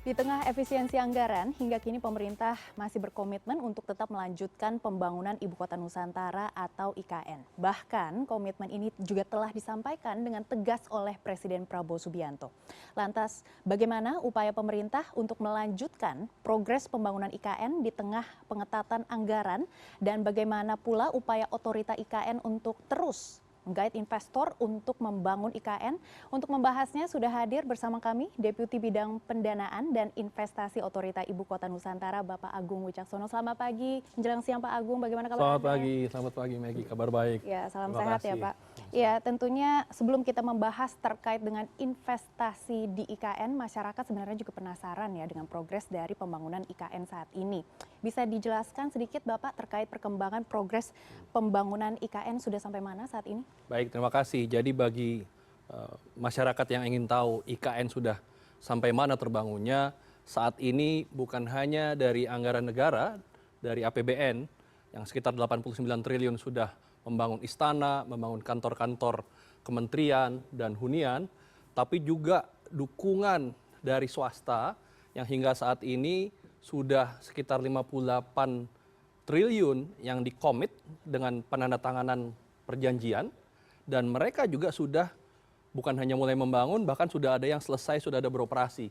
Di tengah efisiensi anggaran, hingga kini pemerintah masih berkomitmen untuk tetap melanjutkan pembangunan Ibu Kota Nusantara atau IKN. Bahkan komitmen ini juga telah disampaikan dengan tegas oleh Presiden Prabowo Subianto. Lantas, bagaimana upaya pemerintah untuk melanjutkan progres pembangunan IKN di tengah pengetatan anggaran dan bagaimana pula upaya otorita IKN untuk terus menggait investor untuk membangun IKN. Untuk membahasnya sudah hadir bersama kami Deputi Bidang Pendanaan dan Investasi Otorita Ibu Kota Nusantara, Bapak Agung Wicaksono. Selamat pagi, menjelang siang Pak Agung, bagaimana kabar Anda? Selamat pagi Maggie, kabar baik. Ya, salam Terima sehat kasih. ya Pak. Ya, tentunya sebelum kita membahas terkait dengan investasi di IKN, masyarakat sebenarnya juga penasaran ya dengan progres dari pembangunan IKN saat ini. Bisa dijelaskan sedikit Bapak terkait perkembangan progres pembangunan IKN sudah sampai mana saat ini? Baik, terima kasih. Jadi bagi masyarakat yang ingin tahu IKN sudah sampai mana terbangunnya, saat ini bukan hanya dari anggaran negara, dari APBN yang sekitar 89 triliun sudah membangun istana, membangun kantor-kantor kementerian dan hunian, tapi juga dukungan dari swasta yang hingga saat ini sudah sekitar 58 triliun yang dikomit dengan penandatanganan perjanjian, dan mereka juga sudah bukan hanya mulai membangun, bahkan sudah ada yang selesai, sudah ada beroperasi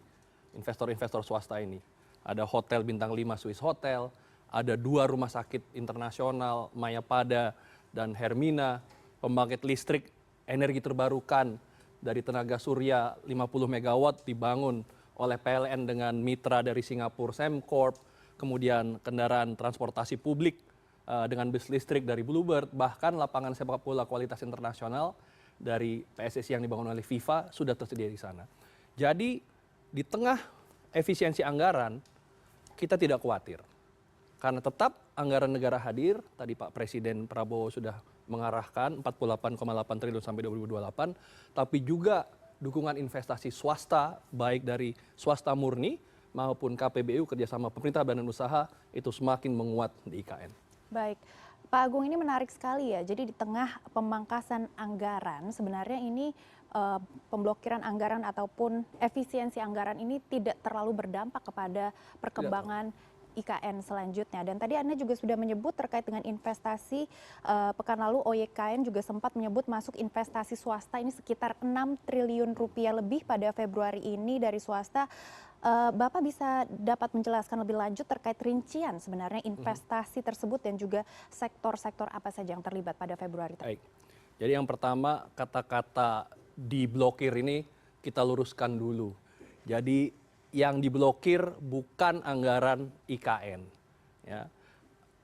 investor-investor swasta ini. Ada hotel bintang 5 Swiss Hotel, ada 2 rumah sakit internasional, Mayapada dan Hermina, pembangkit listrik energi terbarukan dari tenaga surya 50 megawatt dibangun oleh PLN dengan mitra dari Singapura Sembcorp, kemudian kendaraan transportasi publik dengan bus listrik dari Bluebird, bahkan lapangan sepak bola kualitas internasional dari PSSI yang dibangun oleh FIFA sudah tersedia di sana. Jadi di tengah efisiensi anggaran kita tidak khawatir. Karena tetap anggaran negara hadir, tadi Pak Presiden Prabowo sudah mengarahkan 48,8 triliun sampai 2028, tapi juga dukungan investasi swasta, baik dari swasta murni maupun KPBU kerjasama pemerintah badan usaha itu semakin menguat di IKN. Baik, Pak Agung, ini menarik sekali ya. Jadi di tengah pemangkasan anggaran, sebenarnya ini pemblokiran anggaran ataupun efisiensi anggaran ini tidak terlalu berdampak kepada perkembangan IKN selanjutnya. Dan tadi Anda juga sudah menyebut terkait dengan investasi, pekan lalu OYKN juga sempat menyebut masuk investasi swasta ini sekitar 6 triliun rupiah lebih pada Februari ini dari swasta. Bapak bisa dapat menjelaskan lebih lanjut terkait rincian sebenarnya investasi tersebut dan juga sektor-sektor apa saja yang terlibat pada Februari tadi? Baik, jadi yang pertama kata-kata diblokir ini kita luruskan dulu. Jadi yang diblokir bukan anggaran IKN. Ya.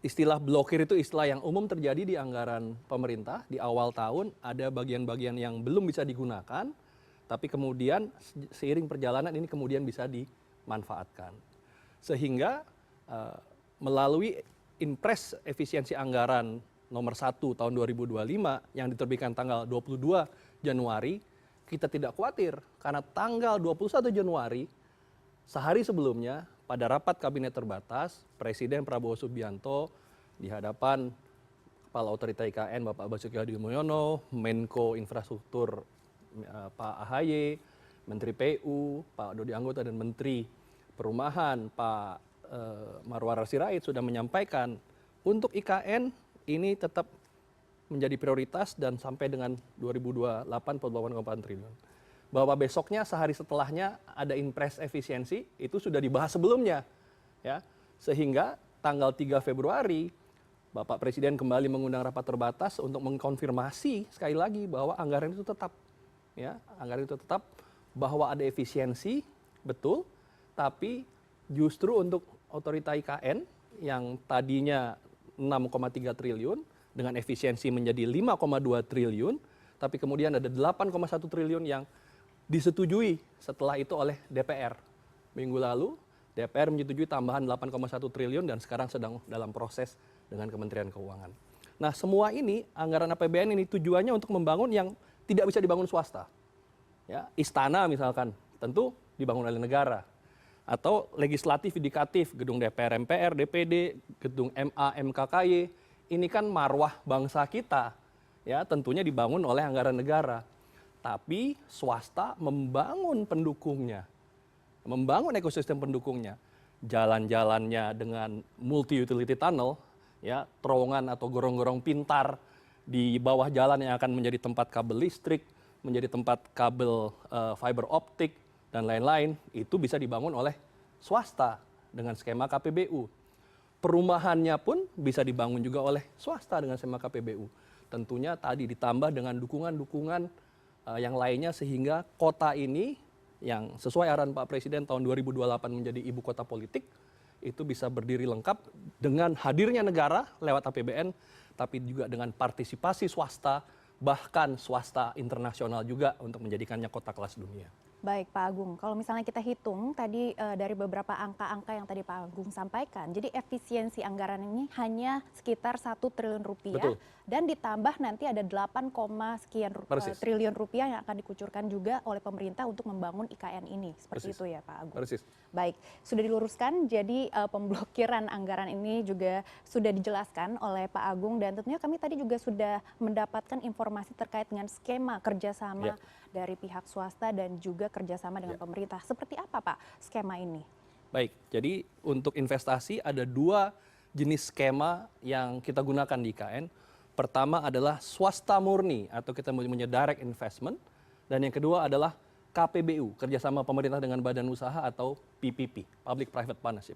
Istilah blokir itu istilah yang umum terjadi di anggaran pemerintah di awal tahun, ada bagian-bagian yang belum bisa digunakan, tapi kemudian seiring perjalanan ini kemudian bisa dimanfaatkan. Sehingga melalui Impres Efisiensi Anggaran nomor 1 tahun 2025 yang diterbitkan tanggal 22 Januari, kita tidak khawatir karena tanggal 21 Januari sehari sebelumnya, pada rapat kabinet terbatas, Presiden Prabowo Subianto di hadapan Kepala Otorita IKN Bapak Basuki Hadimulyono, Menko Infrastruktur Pak AHY, Menteri PU, Pak Dodi Anggota dan Menteri Perumahan Pak Marwarar Sirait sudah menyampaikan untuk IKN ini tetap menjadi prioritas dan sampai dengan 2028 48,4 triliun. Bahwa besoknya sehari setelahnya ada Impres Efisiensi itu sudah dibahas sebelumnya, ya, sehingga tanggal 3 Februari Bapak Presiden kembali mengundang rapat terbatas untuk mengkonfirmasi sekali lagi bahwa anggaran itu tetap, ya, anggaran itu tetap, bahwa ada efisiensi betul, tapi justru untuk otorita IKN yang tadinya 6,3 triliun dengan efisiensi menjadi 5,2 triliun, tapi kemudian ada 8,1 triliun yang disetujui setelah itu oleh DPR. Minggu lalu DPR menyetujui tambahan 8,1 triliun dan sekarang sedang dalam proses dengan Kementerian Keuangan. Nah, semua ini anggaran APBN ini tujuannya untuk membangun yang tidak bisa dibangun swasta. Ya, istana misalkan tentu dibangun oleh negara. Atau legislatif, yudikatif, gedung DPR, MPR, DPD, gedung MA, MKKY, ini kan marwah bangsa kita. Ya, tentunya dibangun oleh anggaran negara. Tapi swasta membangun pendukungnya. membangun ekosistem pendukungnya, jalan-jalannya dengan multi utility tunnel, ya, terowongan atau gorong-gorong pintar di bawah jalan yang akan menjadi tempat kabel listrik, menjadi tempat kabel fiber optik dan lain-lain, itu bisa dibangun oleh swasta dengan skema KPBU. Perumahannya pun bisa dibangun juga oleh swasta dengan skema KPBU. Tentunya tadi ditambah dengan dukungan-dukungan yang lainnya sehingga kota ini yang sesuai arahan Pak Presiden tahun 2028 menjadi ibu kota politik, itu bisa berdiri lengkap dengan hadirnya negara lewat APBN, tapi juga dengan partisipasi swasta, bahkan swasta internasional juga untuk menjadikannya kota kelas dunia. Baik Pak Agung, kalau misalnya kita hitung tadi dari beberapa angka-angka yang tadi Pak Agung sampaikan, jadi efisiensi anggaran ini hanya sekitar 1 triliun rupiah. Betul. Dan ditambah nanti ada 8, sekian Persis. triliun rupiah yang akan dikucurkan juga oleh pemerintah untuk membangun IKN ini. Seperti Persis. itu ya Pak Agung? Persis. Baik, sudah diluruskan, jadi pemblokiran anggaran ini juga sudah dijelaskan oleh Pak Agung dan tentunya kami tadi juga sudah mendapatkan informasi terkait dengan skema kerjasama dari pihak swasta dan juga kerjasama dengan pemerintah. Seperti apa Pak skema ini? Baik, jadi untuk investasi ada 2 jenis skema yang kita gunakan di IKN. Pertama adalah swasta murni atau kita menyebutnya direct investment, dan yang kedua adalah KPBU, kerjasama pemerintah dengan badan usaha atau PPP, Public Private Partnership.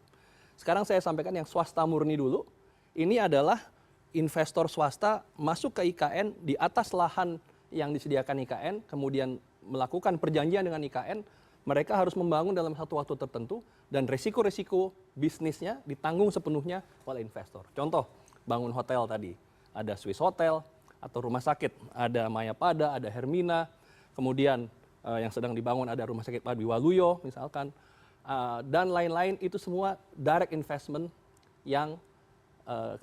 Sekarang saya sampaikan yang swasta murni dulu. Ini adalah investor swasta masuk ke IKN di atas lahan yang disediakan IKN, kemudian melakukan perjanjian dengan IKN, mereka harus membangun dalam satu waktu tertentu dan resiko-resiko bisnisnya ditanggung sepenuhnya oleh investor. Contoh, bangun hotel tadi, ada Swiss Hotel atau rumah sakit, ada Mayapada, ada Hermina, kemudian yang sedang dibangun ada rumah sakit Padwi Waluyo misalkan, dan lain-lain, itu semua direct investment yang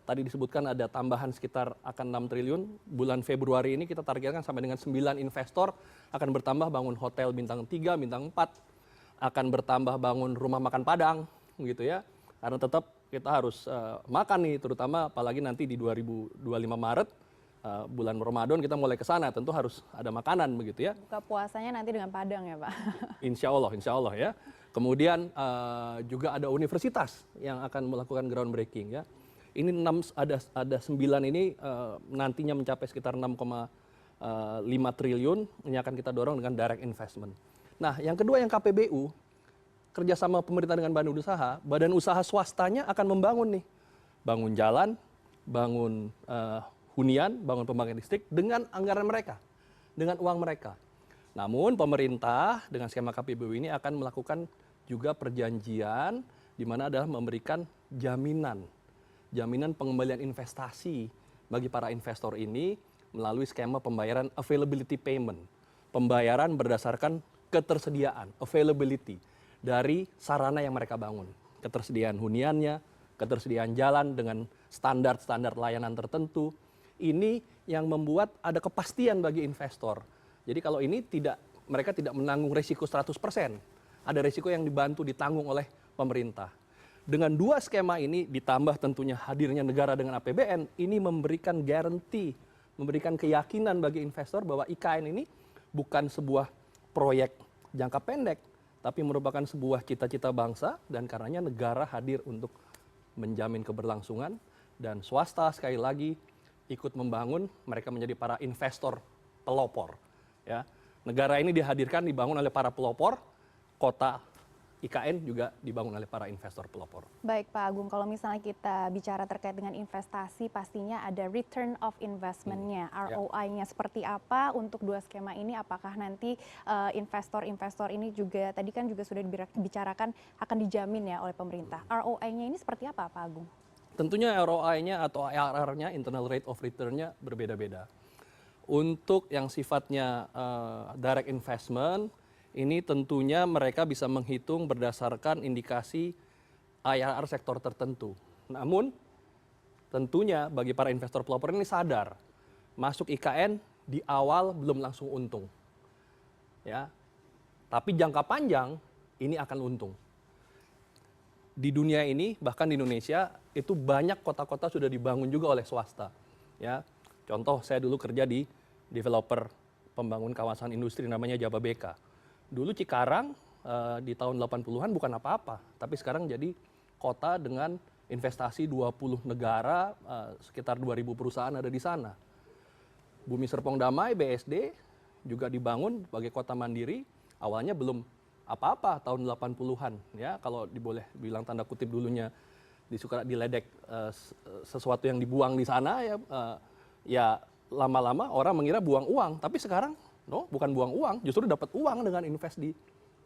tadi disebutkan ada tambahan sekitar akan 6 triliun. Bulan Februari ini kita targetkan sampai dengan 9 investor akan bertambah bangun hotel bintang 3, bintang 4, akan bertambah bangun rumah makan Padang, gitu ya. Karena tetap kita harus makan nih, terutama apalagi nanti di 2025 Maret, bulan Ramadan kita mulai ke sana, tentu harus ada makanan begitu ya. Buka puasanya nanti dengan Padang ya Pak? Insya Allah ya. Kemudian juga ada universitas yang akan melakukan groundbreaking ya. Ini ada 9 ini nantinya mencapai sekitar 6,5 triliun, ini akan kita dorong dengan direct investment. Nah yang kedua yang KPBU, kerjasama pemerintah dengan badan usaha swastanya akan membangun nih, bangun jalan, bangun hunian, bangun pembangkit listrik dengan anggaran mereka, dengan uang mereka. Namun pemerintah dengan skema KPBU ini akan melakukan juga perjanjian di mana adalah memberikan jaminan pengembalian investasi bagi para investor ini melalui skema pembayaran availability payment, pembayaran berdasarkan ketersediaan, availability dari sarana yang mereka bangun, ketersediaan huniannya, ketersediaan jalan dengan standar-standar layanan tertentu. Ini yang membuat ada kepastian bagi investor. Jadi kalau ini mereka tidak menanggung risiko 100%, ada risiko yang dibantu ditanggung oleh pemerintah. Dengan 2 skema ini ditambah tentunya hadirnya negara dengan APBN, ini memberikan guarantee, memberikan keyakinan bagi investor bahwa IKN ini bukan sebuah proyek jangka pendek, tapi merupakan sebuah cita-cita bangsa, dan karenanya negara hadir untuk menjamin keberlangsungan, dan swasta sekali lagi ikut membangun, mereka menjadi para investor pelopor. Ya. Negara ini dibangun oleh para pelopor, kota IKN juga dibangun oleh para investor pelopor. Baik Pak Agung, kalau misalnya kita bicara terkait dengan investasi, pastinya ada return of investment-nya, ROI-nya seperti apa untuk 2 skema ini? Apakah nanti investor-investor ini juga, tadi kan juga sudah dibicarakan akan dijamin ya oleh pemerintah. ROI-nya ini seperti apa Pak Agung? Tentunya ROI-nya atau IRR-nya, internal rate of return-nya berbeda-beda. Untuk yang sifatnya direct investment, ini tentunya mereka bisa menghitung berdasarkan indikasi IRR sektor tertentu. Namun tentunya bagi para investor pelopor ini sadar, masuk IKN di awal belum langsung untung. Ya. Tapi jangka panjang ini akan untung. Di dunia ini, bahkan di Indonesia, itu banyak kota-kota sudah dibangun juga oleh swasta. Ya. Contoh, saya dulu kerja di developer pembangun kawasan industri namanya Jababeka. Dulu Cikarang di tahun 80-an bukan apa-apa, tapi sekarang jadi kota dengan investasi 20 negara, sekitar 2.000 perusahaan ada di sana. Bumi Serpong Damai, BSD, juga dibangun sebagai kota mandiri, awalnya belum apa-apa tahun 80-an. Ya, kalau boleh bilang tanda kutip dulunya, disuka diledek sesuatu yang dibuang di sana, ya lama-lama orang mengira buang uang, tapi sekarang bukan buang uang, justru dapat uang dengan invest di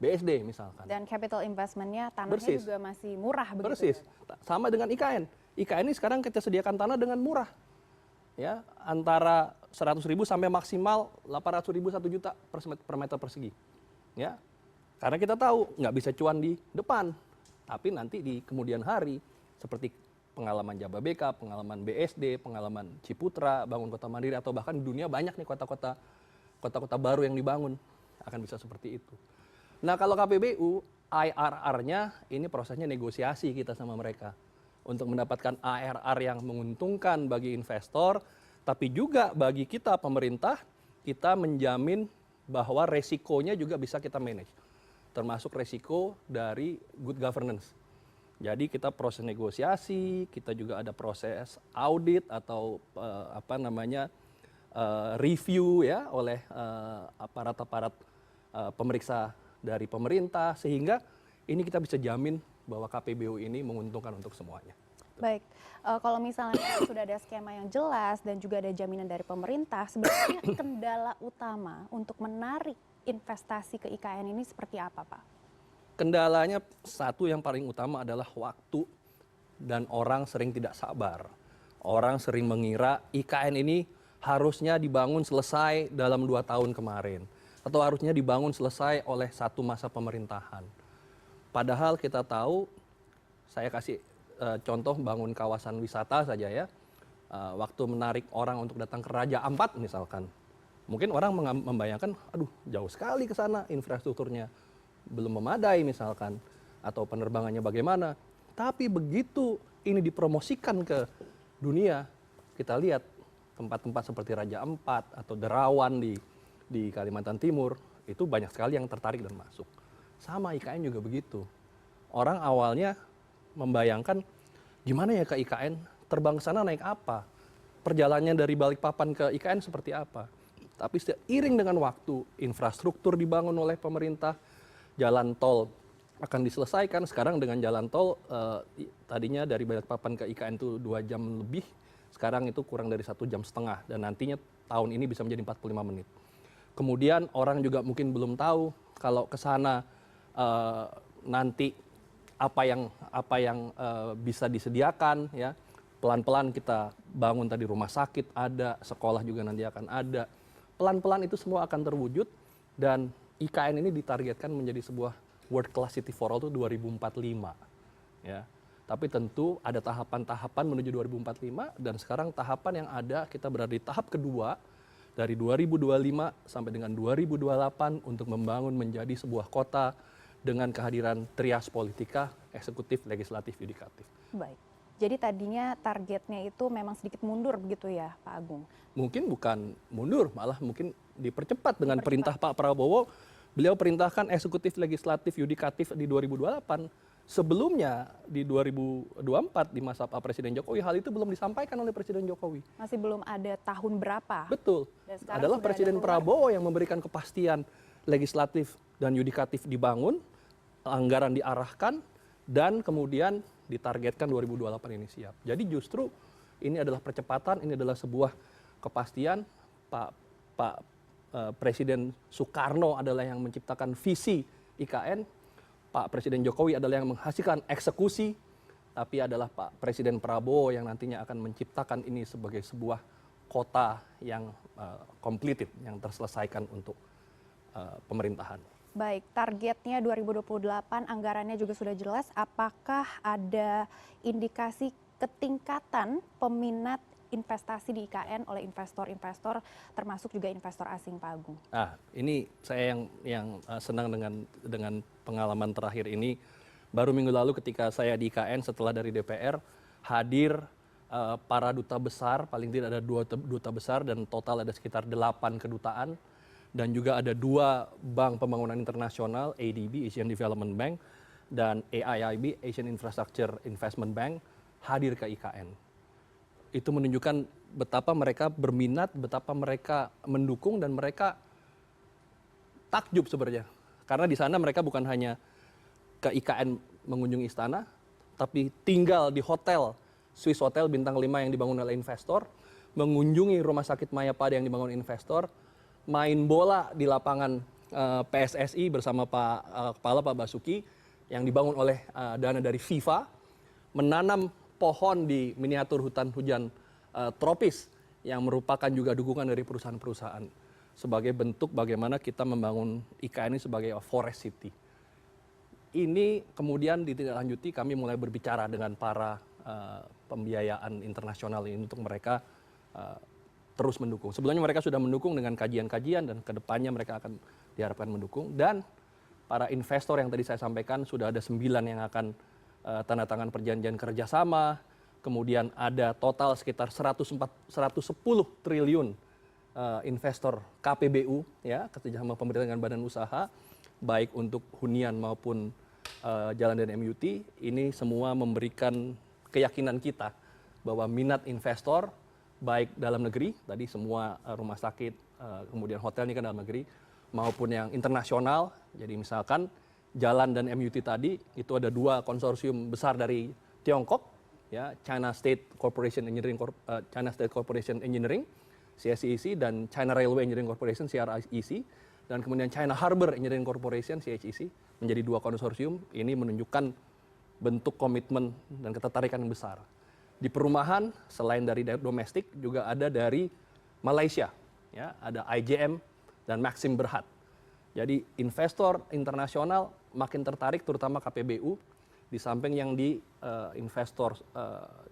BSD misalkan. Dan capital investment-nya tanahnya juga masih murah begitu. Persis. Ya? Sama dengan IKN. IKN ini sekarang kita sediakan tanah dengan murah. Ya, antara 100.000 sampai maksimal 800.000 1 juta per meter persegi. Ya. Karena kita tahu nggak bisa cuan di depan, tapi nanti di kemudian hari seperti pengalaman Jababeka, pengalaman BSD, pengalaman Ciputra, bangun kota mandiri, atau bahkan di dunia banyak nih kota-kota baru yang dibangun akan bisa seperti itu. Nah, kalau KPBU, IRR-nya ini prosesnya negosiasi kita sama mereka untuk mendapatkan IRR yang menguntungkan bagi investor, tapi juga bagi kita pemerintah, kita menjamin bahwa resikonya juga bisa kita manage, termasuk resiko dari good governance. Jadi kita proses negosiasi, kita juga ada proses audit atau review ya oleh aparat-aparat pemeriksa dari pemerintah, sehingga ini kita bisa jamin bahwa KPBU ini menguntungkan untuk semuanya. Baik, kalau misalnya sudah ada skema yang jelas dan juga ada jaminan dari pemerintah, sebenarnya kendala utama untuk menarik investasi ke IKN ini seperti apa, Pak? Kendalanya satu yang paling utama adalah waktu, dan orang sering tidak sabar. Orang sering mengira IKN ini harusnya dibangun selesai dalam 2 tahun kemarin, atau harusnya dibangun selesai oleh satu masa pemerintahan. Padahal kita tahu, saya kasih contoh bangun kawasan wisata saja ya, waktu menarik orang untuk datang ke Raja Ampat misalkan, mungkin orang membayangkan, aduh jauh sekali ke sana, infrastrukturnya belum memadai misalkan, atau penerbangannya bagaimana. Tapi begitu ini dipromosikan ke dunia, kita lihat tempat-tempat seperti Raja Ampat atau Derawan di Kalimantan Timur, itu banyak sekali yang tertarik dan masuk. Sama IKN juga begitu. Orang awalnya membayangkan, gimana ya ke IKN, terbang ke sana naik apa? Perjalanannya dari Balikpapan ke IKN seperti apa? Tapi seiring dengan waktu, infrastruktur dibangun oleh pemerintah, jalan tol akan diselesaikan. Sekarang dengan jalan tol, tadinya dari Balikpapan ke IKN itu 2 jam lebih, sekarang itu kurang dari 1,5 jam, dan nantinya tahun ini bisa menjadi 45 menit. Kemudian orang juga mungkin belum tahu kalau ke sana nanti apa yang bisa disediakan ya. Pelan-pelan kita bangun tadi rumah sakit ada, sekolah juga nanti akan ada. Pelan-pelan itu semua akan terwujud, dan IKN ini ditargetkan menjadi sebuah world class city for all itu 2045 ya. Tapi tentu ada tahapan-tahapan menuju 2045, dan sekarang tahapan yang ada kita berada di tahap kedua dari 2025 sampai dengan 2028 untuk membangun menjadi sebuah kota dengan kehadiran trias politika, eksekutif, legislatif, yudikatif. Baik. Jadi tadinya targetnya itu memang sedikit mundur begitu ya, Pak Agung? Mungkin bukan mundur, malah mungkin dipercepat dengan perintah Pak Prabowo. Beliau perintahkan eksekutif, legislatif, yudikatif di 2028. Sebelumnya di 2024 di masa Pak Presiden Jokowi, hal itu belum disampaikan oleh Presiden Jokowi. Masih belum ada tahun berapa? Betul. Adalah Presiden Prabowo yang memberikan kepastian legislatif dan yudikatif dibangun, anggaran diarahkan, dan kemudian ditargetkan 2028 ini siap. Jadi justru ini adalah percepatan, ini adalah sebuah kepastian. Pak Presiden Soekarno adalah yang menciptakan visi IKN, Pak Presiden Jokowi adalah yang menghasilkan eksekusi, tapi adalah Pak Presiden Prabowo yang nantinya akan menciptakan ini sebagai sebuah kota yang completed, yang terselesaikan untuk pemerintahan. Baik, targetnya 2028, anggarannya juga sudah jelas. Apakah ada indikasi ketingkatan peminat investasi di IKN oleh investor-investor, termasuk juga investor asing, Pak Agung? Ini saya yang senang dengan pengalaman terakhir ini. Baru minggu lalu ketika saya di IKN setelah dari DPR, hadir para duta besar, paling tidak ada 2 duta besar, dan total ada sekitar 8 kedutaan dan juga ada 2 bank pembangunan internasional, ADB, Asian Development Bank, dan AIIB, Asian Infrastructure Investment Bank, hadir ke IKN. Itu menunjukkan betapa mereka berminat, betapa mereka mendukung, dan mereka takjub sebenarnya. Karena di sana mereka bukan hanya ke IKN mengunjungi istana, tapi tinggal di hotel, Swiss Hotel bintang 5 yang dibangun oleh investor, mengunjungi rumah sakit Mayapada yang dibangun investor, main bola di lapangan PSSI bersama Kepala Pak Basuki yang dibangun oleh dana dari FIFA, menanam pohon di miniatur hutan hujan tropis yang merupakan juga dukungan dari perusahaan-perusahaan sebagai bentuk bagaimana kita membangun IKN ini sebagai forest city. Ini kemudian ditindaklanjuti, kami mulai berbicara dengan para pembiayaan internasional ini untuk mereka terus mendukung. Sebelumnya mereka sudah mendukung dengan kajian-kajian dan kedepannya mereka akan diharapkan mendukung. Dan para investor yang tadi saya sampaikan sudah ada 9 yang akan tanda tangan perjanjian kerjasama. Kemudian ada total sekitar 110 triliun investor KPBU, ya, kerjasama pemerintah dengan badan usaha, baik untuk hunian maupun jalan dan MUT. Ini semua memberikan keyakinan kita bahwa minat investor baik dalam negeri, tadi semua rumah sakit, kemudian hotel ini kan dalam negeri, maupun yang internasional. Jadi misalkan jalan dan MUT tadi, itu ada 2 konsorsium besar dari Tiongkok, ya, China State Corporation Engineering, CSEC, dan China Railway Engineering Corporation, CREC, dan kemudian China Harbor Engineering Corporation, CHEC, menjadi 2 konsorsium. Ini menunjukkan bentuk komitmen dan ketertarikan yang besar. Di perumahan, selain dari domestik, juga ada dari Malaysia, ya, ada IJM dan Maxim Berhad. Jadi investor internasional makin tertarik, terutama KPBU, di samping yang di investor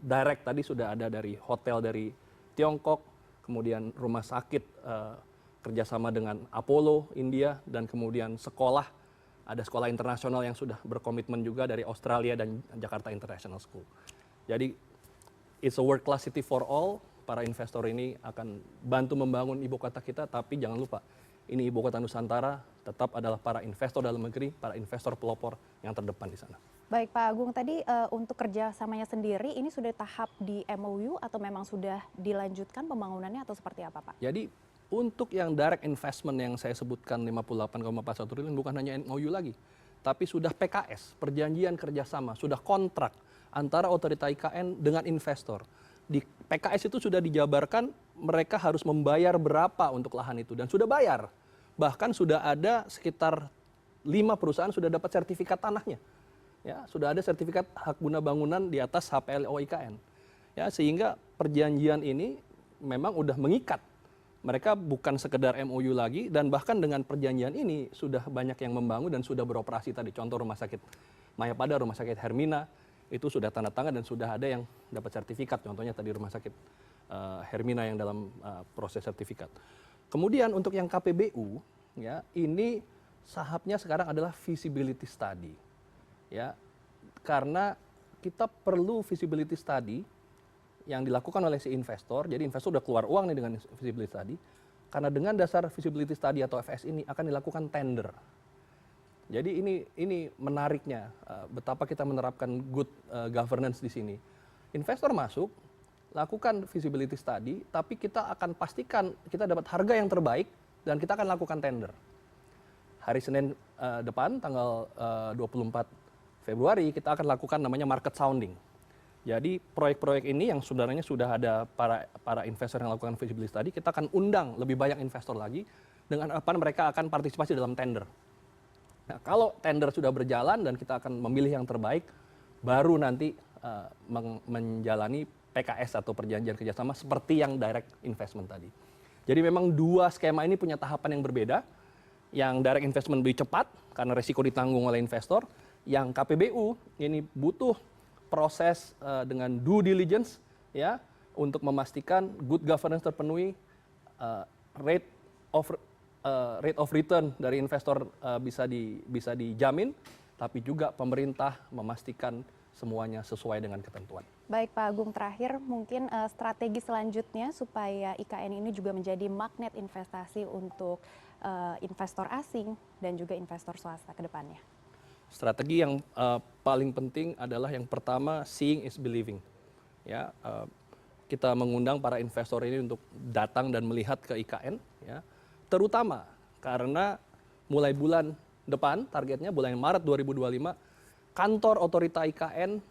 direct tadi sudah ada dari hotel dari Tiongkok, kemudian rumah sakit kerjasama dengan Apollo India, dan kemudian sekolah, ada sekolah internasional yang sudah berkomitmen juga dari Australia dan Jakarta International School. Jadi it's a world class city for all. Para investor ini akan bantu membangun ibu kota kita, tapi jangan lupa, ini ibu kota Nusantara tetap adalah para investor dalam negeri, para investor pelopor yang terdepan di sana. Baik Pak Agung, tadi untuk kerjasamanya sendiri ini sudah tahap di MOU atau memang sudah dilanjutkan pembangunannya atau seperti apa Pak? Jadi untuk yang direct investment yang saya sebutkan 58,41 triliun bukan hanya MOU lagi, tapi sudah PKS, perjanjian kerjasama, sudah kontrak antara otorita IKN dengan investor. Di PKS itu sudah dijabarkan mereka harus membayar berapa untuk lahan itu, dan sudah bayar. Bahkan sudah ada sekitar 5 perusahaan sudah dapat sertifikat tanahnya. Ya, sudah ada sertifikat hak guna bangunan di atas HPLO IKN. Ya, sehingga perjanjian ini memang udah mengikat. Mereka bukan sekedar MOU lagi, dan bahkan dengan perjanjian ini sudah banyak yang membangun dan sudah beroperasi tadi. Contoh rumah sakit Mayapada, rumah sakit Hermina, itu sudah tanda tangan dan sudah ada yang dapat sertifikat. Contohnya tadi rumah sakit Hermina yang dalam proses sertifikat. Kemudian untuk yang KPBU, ya, ini tahapnya sekarang adalah feasibility study. Ya, karena kita perlu feasibility study yang dilakukan oleh si investor. Jadi investor sudah keluar uang nih dengan feasibility study. Karena dengan dasar feasibility study atau FS ini akan dilakukan tender. Jadi ini menariknya betapa kita menerapkan good governance di sini. Investor masuk, lakukan feasibility study, tapi kita akan pastikan kita dapat harga yang terbaik dan kita akan lakukan tender. Hari Senin depan, tanggal 24 Februari, kita akan lakukan namanya market sounding. Jadi proyek-proyek ini yang sebenarnya sudah ada para investor yang lakukan feasibility study, kita akan undang lebih banyak investor lagi dengan harapan mereka akan partisipasi dalam tender. Nah, kalau tender sudah berjalan dan kita akan memilih yang terbaik, baru nanti menjalani PKS atau perjanjian kerjasama seperti yang direct investment tadi. Jadi memang 2 skema ini punya tahapan yang berbeda. Yang direct investment lebih cepat karena resiko ditanggung oleh investor. Yang KPBU ini butuh proses dengan due diligence, ya, untuk memastikan good governance terpenuhi, rate of return dari investor bisa dijamin, tapi juga pemerintah memastikan semuanya sesuai dengan ketentuan. Baik Pak Agung, terakhir mungkin strategi selanjutnya supaya IKN ini juga menjadi magnet investasi untuk investor asing dan juga investor swasta ke depannya? Strategi yang paling penting adalah yang pertama, seeing is believing. Ya, kita mengundang para investor ini untuk datang dan melihat ke IKN, ya, terutama karena mulai bulan depan, targetnya bulan Maret 2025, kantor otorita IKN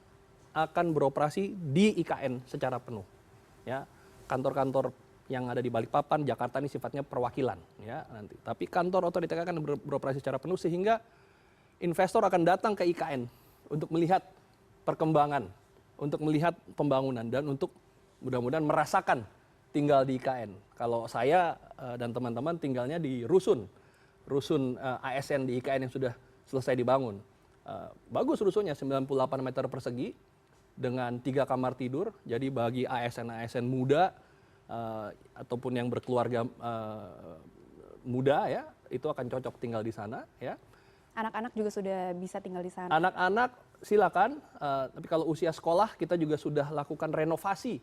akan beroperasi di IKN secara penuh. Ya, kantor-kantor yang ada di Balikpapan, Jakarta ini sifatnya perwakilan, ya nanti. Tapi kantor otorita IKN akan beroperasi secara penuh sehingga investor akan datang ke IKN untuk melihat perkembangan, untuk melihat pembangunan, dan untuk mudah-mudahan merasakan tinggal di IKN. Kalau saya dan teman-teman tinggalnya di rusun ASN di IKN yang sudah selesai dibangun. Bagus rusunnya, 98 meter persegi dengan 3 kamar tidur. Jadi bagi ASN muda ataupun yang berkeluarga muda, ya, itu akan cocok tinggal di sana, ya. Anak-anak juga sudah bisa tinggal di sana. Anak-anak silakan, tapi kalau usia sekolah kita juga sudah lakukan renovasi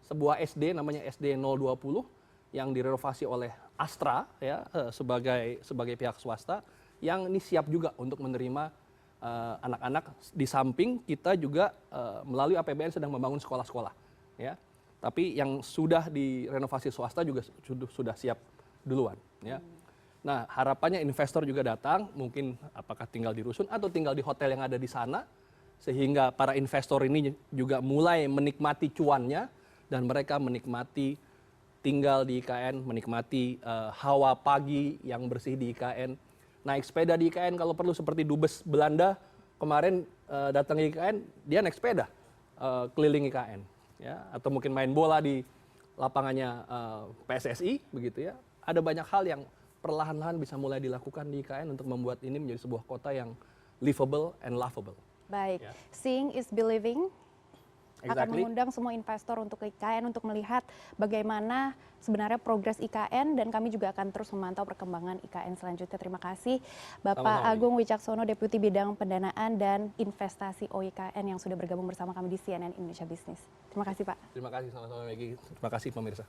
sebuah SD namanya SD 020 yang direnovasi oleh Astra, ya, sebagai pihak swasta yang ini siap juga untuk menerima anak-anak. Di samping kita juga melalui APBN sedang membangun sekolah-sekolah, ya. Tapi yang sudah direnovasi swasta juga sudah siap duluan, ya. Nah, harapannya investor juga datang, mungkin apakah tinggal di rusun atau tinggal di hotel yang ada di sana, sehingga para investor ini juga mulai menikmati cuannya dan mereka menikmati tinggal di IKN, menikmati hawa pagi yang bersih di IKN, naik sepeda di IKN kalau perlu seperti Dubes Belanda kemarin datang ke IKN, dia naik sepeda keliling IKN, ya, atau mungkin main bola di lapangannya PSSI, begitu ya. Ada banyak hal yang perlahan-lahan bisa mulai dilakukan di IKN untuk membuat ini menjadi sebuah kota yang livable and lovable. Baik, Ya. seeing is believing. Akan Exactly. mengundang semua investor untuk ke IKN untuk melihat bagaimana sebenarnya progres IKN, dan kami juga akan terus memantau perkembangan IKN selanjutnya. Terima kasih Bapak Sama-sama, Agung Wicaksono, Deputi Bidang Pendanaan dan Investasi OIKN yang sudah bergabung bersama kami di CNN Indonesia Business. Terima kasih Pak. Terima kasih sama-sama Maggie. Terima kasih pemirsa.